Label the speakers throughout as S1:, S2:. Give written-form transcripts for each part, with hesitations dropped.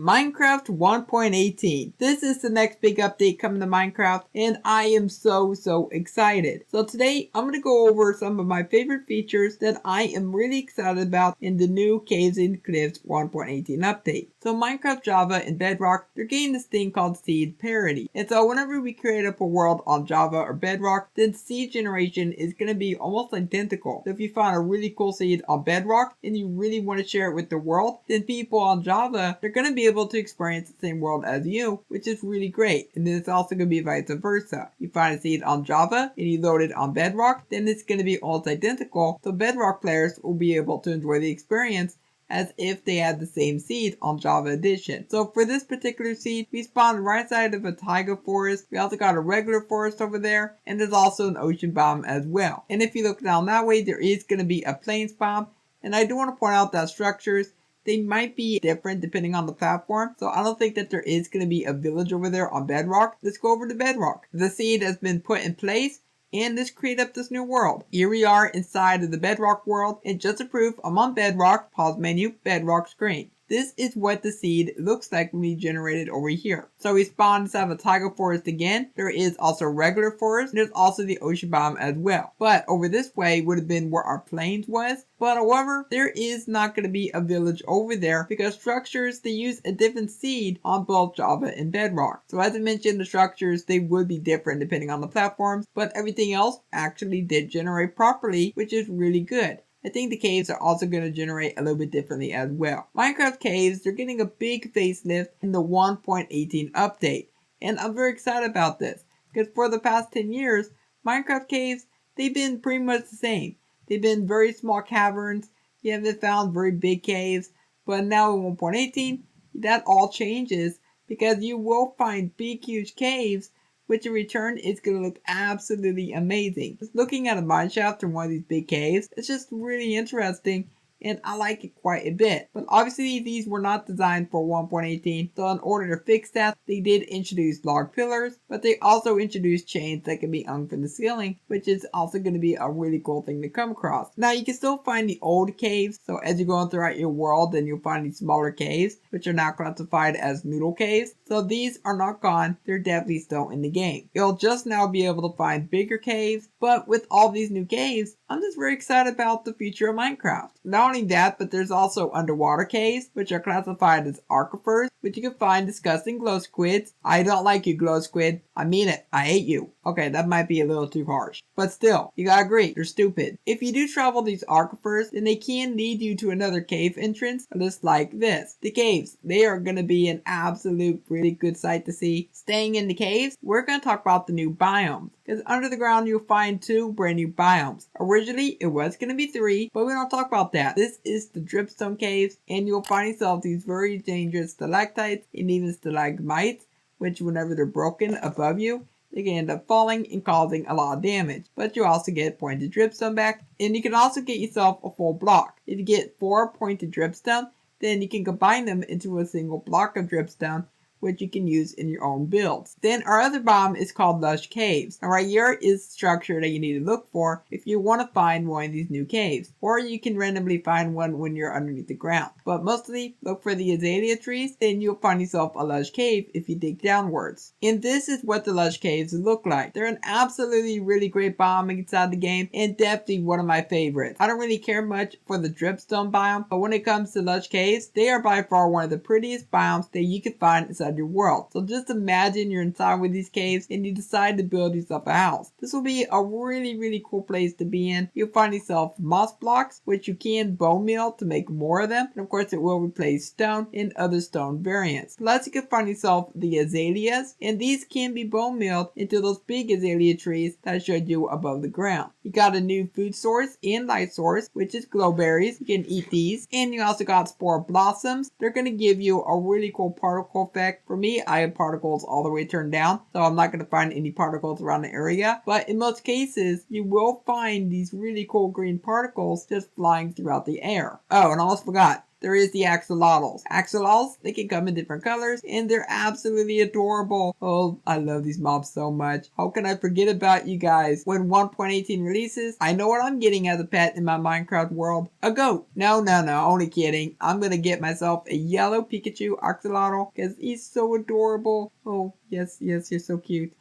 S1: Minecraft 1.18. This is the next big update coming to Minecraft, and I am so excited. So today I'm going to go over some of my favorite features that I am really excited about in the new Caves and Cliffs 1.18 update. So Minecraft, Java, and Bedrock, they're getting this thing called seed parity. And so whenever we create up a world on Java or Bedrock, then seed generation is going to be almost identical. So if you find a really cool seed on Bedrock and you really want to share it with the world, then people on Java, they're going to be able to experience the same world as you, which is really great. And then it's also going to be vice versa. You find a seed on Java and you load it on Bedrock, then it's going to be almost identical. So Bedrock players will be able to enjoy the experience as if they had the same seed on Java Edition. So for this particular seed, we spawned right side of a taiga forest. We also got a regular forest over there, and there's also an ocean biome as well. And if you look down that way, there is going to be a plains biome. And I do want to point out that structures, they might be different depending on the platform. So I don't think that there is going to be a village over there on Bedrock. Let's go over to Bedrock. The seed has been put in place, and let's create up this new world. Here we are inside of the Bedrock world, and just to prove I'm on Bedrock, pause menu, Bedrock screen. This is what the seed looks like when we generate it over here. So we spawn inside of a taiga forest again. There is also regular forest. There's also the ocean biome as well. But over this way would have been where our plains was. But however, there is not going to be a village over there because structures, they use a different seed on both Java and Bedrock. So as I mentioned, the structures, they would be different depending on the platforms, but everything else actually did generate properly, which is really good. I think the caves are also going to generate a little bit differently as well. Minecraft Caves, they're getting a big facelift in the 1.18 update. And I'm very excited about this. Because for the past 10 years, Minecraft Caves, they've been pretty much the same. They've been very small caverns. You haven't found very big caves. But now in 1.18, that all changes. Because you will find big, huge caves, which in return is going to look absolutely amazing. Just looking at a mineshaft from one of these big caves, it's just really interesting, and I like it quite a bit. But obviously these were not designed for 1.18, so in order to fix that, they did introduce log pillars, but they also introduced chains that can be hung from the ceiling, which is also going to be a really cool thing to come across. Now you can still find the old caves, so as you're going throughout your world, then you'll find these smaller caves, which are now classified as noodle caves. So these are not gone, they're definitely still in the game. You'll just now be able to find bigger caves, but with all these new caves, I'm just very excited about the future of Minecraft. Not only that, but there's also underwater caves, which are classified as aquifers, which you can find disgusting glow squids. I don't like you, glow squid. I mean it. I hate you. Okay, that might be a little too harsh. But still, you gotta agree, you're stupid. If you do travel these aquifers, then they can lead you to another cave entrance, just like this. The caves, they are gonna be an absolute really good sight to see. Staying in the caves, we're gonna talk about the new biomes. Because under the ground, you'll find 2 brand new biomes. Originally, it was going to be 3, but we don't talk about that. This is the Dripstone Caves, and you'll find yourself these very dangerous stalactites and even stalagmites, which whenever they're broken above you, they can end up falling and causing a lot of damage. But you also get pointed dripstone back, and you can also get yourself a full block. If you get 4 pointed dripstone, then you can combine them into a single block of dripstone, which you can use in your own builds. Then our other biome is called Lush Caves. Now right here is the structure that you need to look for if you want to find one of these new caves. Or you can randomly find one when you're underneath the ground. But mostly look for the azalea trees, then you'll find yourself a Lush Cave if you dig downwards. And this is what the Lush Caves look like. They're an absolutely really great biome inside the game, and definitely one of my favorites. I don't really care much for the dripstone biome, but when it comes to Lush Caves, they are by far one of the prettiest biomes that you can find inside your world. So just imagine you're inside with these caves and you decide to build yourself a house. This will be a really cool place to be in. You'll find yourself moss blocks, which you can bone meal to make more of them. And of course it will replace stone and other stone variants. Plus you can find yourself the azaleas, and these can be bone mealed into those big azalea trees that I showed you above the ground. You got a new food source and light source, which is glowberries. You can eat these. And you also got spore blossoms. They're going to give you a really cool particle effect. For me, I have particles all the way turned down, so I'm not going to find any particles around the area. But in most cases, you will find these really cool green particles just flying throughout the air. Oh, and I almost forgot. there is the axolotls. Axolotls, they can come in different colors and they're absolutely adorable. Oh, I love these mobs so much. How can I forget about you guys? When 1.18 releases, I know what I'm getting as a pet in my Minecraft world. A goat. No, only kidding. I'm gonna get myself a yellow Pikachu axolotl because he's so adorable. Oh, yes, you're so cute.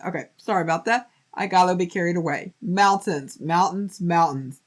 S1: Okay, sorry about that. I got a little bit carried away. Mountains.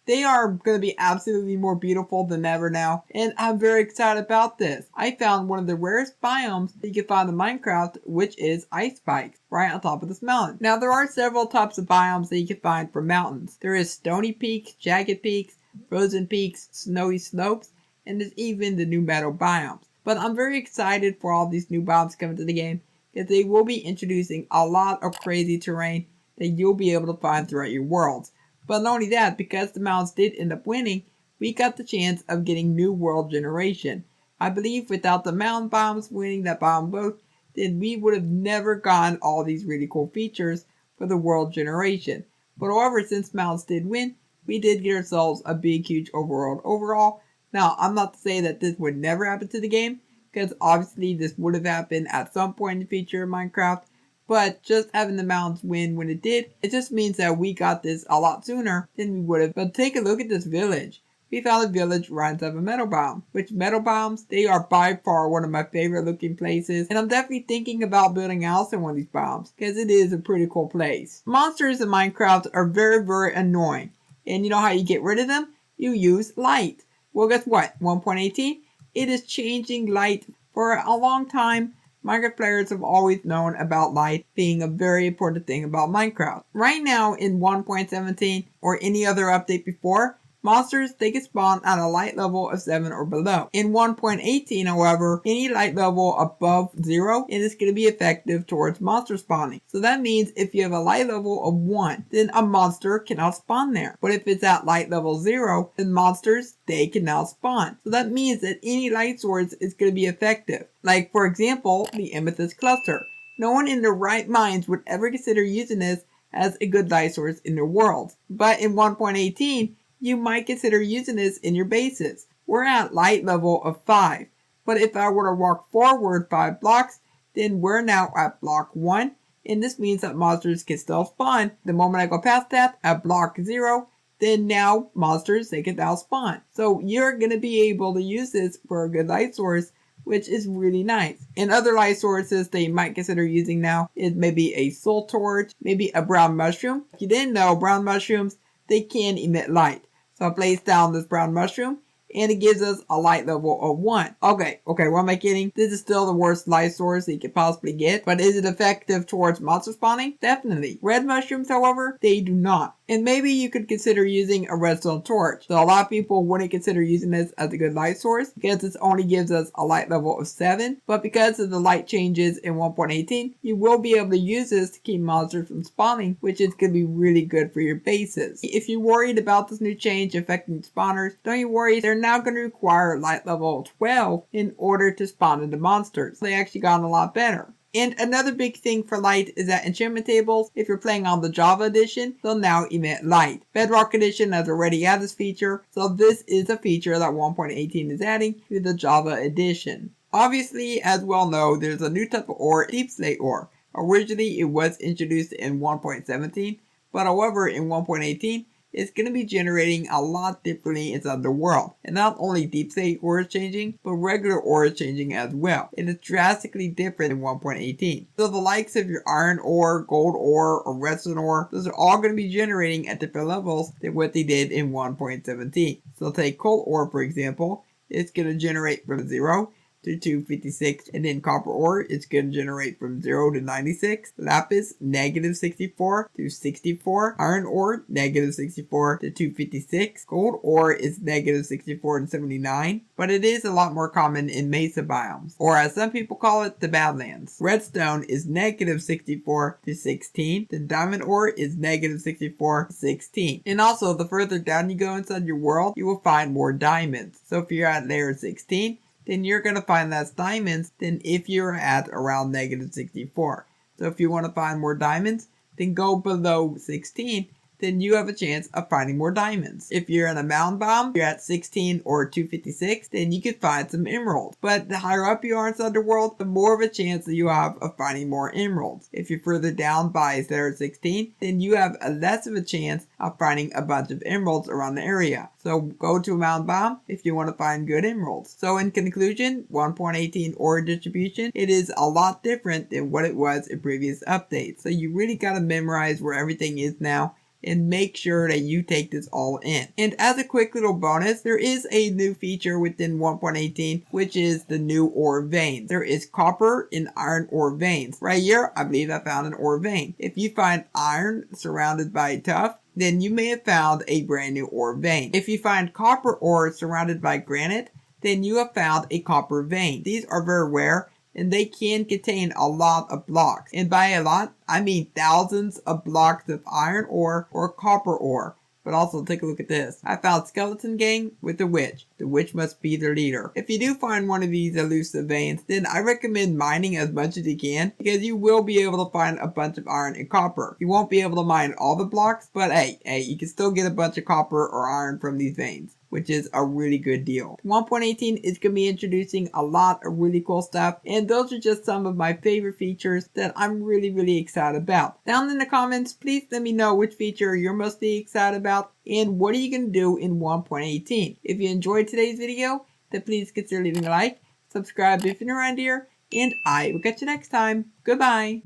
S1: They are going to be absolutely more beautiful than ever now, and I'm very excited about this. I found one of the rarest biomes that you can find in Minecraft, which is ice spikes, right on top of this mountain. Now, there are several types of biomes that you can find for mountains. There is stony peaks, jagged peaks, frozen peaks, snowy slopes, and there's even the new meadow biomes. But I'm very excited for all these new biomes coming to the game, because they will be introducing a lot of crazy terrain that you'll be able to find throughout your worlds. But not only that, because the mountains did end up winning, we got the chance of getting new world generation. I believe without the mountain biomes winning that biome vote, then we would have never gotten all these really cool features for the world generation. But however, since mountains did win, we did get ourselves a big, huge overworld overall. Now, I'm not to say that this would never happen to the game, because obviously this would have happened at some point in the future of Minecraft. But just having the mountains win when it did, it just means that we got this a lot sooner than we would have. But take a look at this village. We found a village right on top of a meadow biome. Which meadow biomes, they are by far one of my favorite looking places. And I'm definitely thinking about building a house in one of these biomes, because it is a pretty cool place. Monsters in Minecraft are very, very annoying. And you know how you get rid of them? You use light. Well, guess what? 1.18, it is changing light. For a long time, Minecraft players have always known about light being a very important thing about Minecraft. Right now in 1.17 or any other update before, monsters, they can spawn at a light level of 7 or below. In 1.18, however, any light level above 0, it is going to be effective towards monster spawning. So that means if you have a light level of 1, then a monster cannot spawn there. But if it's at light level 0, then monsters, they can now spawn. So that means that any light source is going to be effective. Like, for example, the amethyst cluster. No one in their right minds would ever consider using this as a good light source in their world. But in 1.18, you might consider using this in your bases. We're at light level of 5. But if I were to walk forward 5 blocks, then we're now at block 1. And this means that monsters can still spawn. The moment I go past that, at block 0, then now monsters, they can now spawn. So you're going to be able to use this for a good light source, which is really nice. And other light sources that you might consider using now is maybe a soul torch, maybe a brown mushroom. If you didn't know, brown mushrooms, they can emit light. So I placed down this brown mushroom, and it gives us a light level of 1. Okay, what am I kidding? This is still the worst light source that you could possibly get, but is it effective towards monster spawning? Definitely. Red mushrooms, however, they do not. And maybe you could consider using a redstone torch. So a lot of people wouldn't consider using this as a good light source because this only gives us a light level of 7. But because of the light changes in 1.18, you will be able to use this to keep monsters from spawning, which is going to be really good for your bases. If you're worried about this new change affecting spawners, don't you worry, they're now going to require light level 12 in order to spawn into monsters. They actually got a lot better. And another big thing for light is that enchantment tables, if you're playing on the Java edition, they'll now emit light. Bedrock edition has already had this feature, so this is a feature that 1.18 is adding to the Java edition. Obviously, as we all know, there's a new type of ore, deep slate ore. Originally, it was introduced in 1.17, but however, in 1.18, it's going to be generating a lot differently inside the world. And not only deep slate ore is changing, but regular ore is changing as well. It is drastically different in 1.18. So the likes of your iron ore, gold ore, or redstone ore, those are all going to be generating at different levels than what they did in 1.17. So take coal ore for example, it's going to generate from 0 to 256, and then copper ore, it's going to generate from 0 to 96. Lapis, negative 64 to 64. Iron ore, negative 64 to 256. Gold ore is negative 64 to 79, but it is a lot more common in mesa biomes, or as some people call it, the Badlands. Redstone is negative 64 to 16. The diamond ore is negative 64 to 16. And also, the further down you go inside your world, you will find more diamonds. So if you're at layer 16, then you're going to find less diamonds than if you're at around negative 64. So if you want to find more diamonds, then go below 16. then you have a chance of finding more diamonds. If you're in a mountain biome, you're at 16 or 256, then you could find some emeralds. But the higher up you are in Underworld, the more of a chance that you have of finding more emeralds. If you're further down by 16, then you have a less of a chance of finding a bunch of emeralds around the area. So go to a mountain biome if you want to find good emeralds. So in conclusion, 1.18 ore distribution, it is a lot different than what it was in previous updates. So you really got to memorize where everything is now and make sure that you take this all in. And as a quick little bonus, there is a new feature within 1.18, which is the new ore veins. There is copper and iron ore veins. Right here, I believe I found an ore vein. If you find iron surrounded by tuff, then you may have found a brand new ore vein. If you find copper ore surrounded by granite, then you have found a copper vein. These are very rare, and they can contain a lot of blocks. And by a lot, I mean thousands of blocks of iron ore or copper ore. But also take a look at this. I found Skeleton Gang with the witch. The witch must be their leader. If you do find one of these elusive veins, then I recommend mining as much as you can, because you will be able to find a bunch of iron and copper. You won't be able to mine all the blocks, but hey, you can still get a bunch of copper or iron from these veins, which is a really good deal. 1.18 is going to be introducing a lot of really cool stuff, and those are just some of my favorite features that I'm really excited about. Down in the comments, please let me know which feature you're mostly excited about, and what are you going to do in 1.18. If you enjoyed today's video, then please consider leaving a like, subscribe if you're new around here, and I will catch you next time. Goodbye!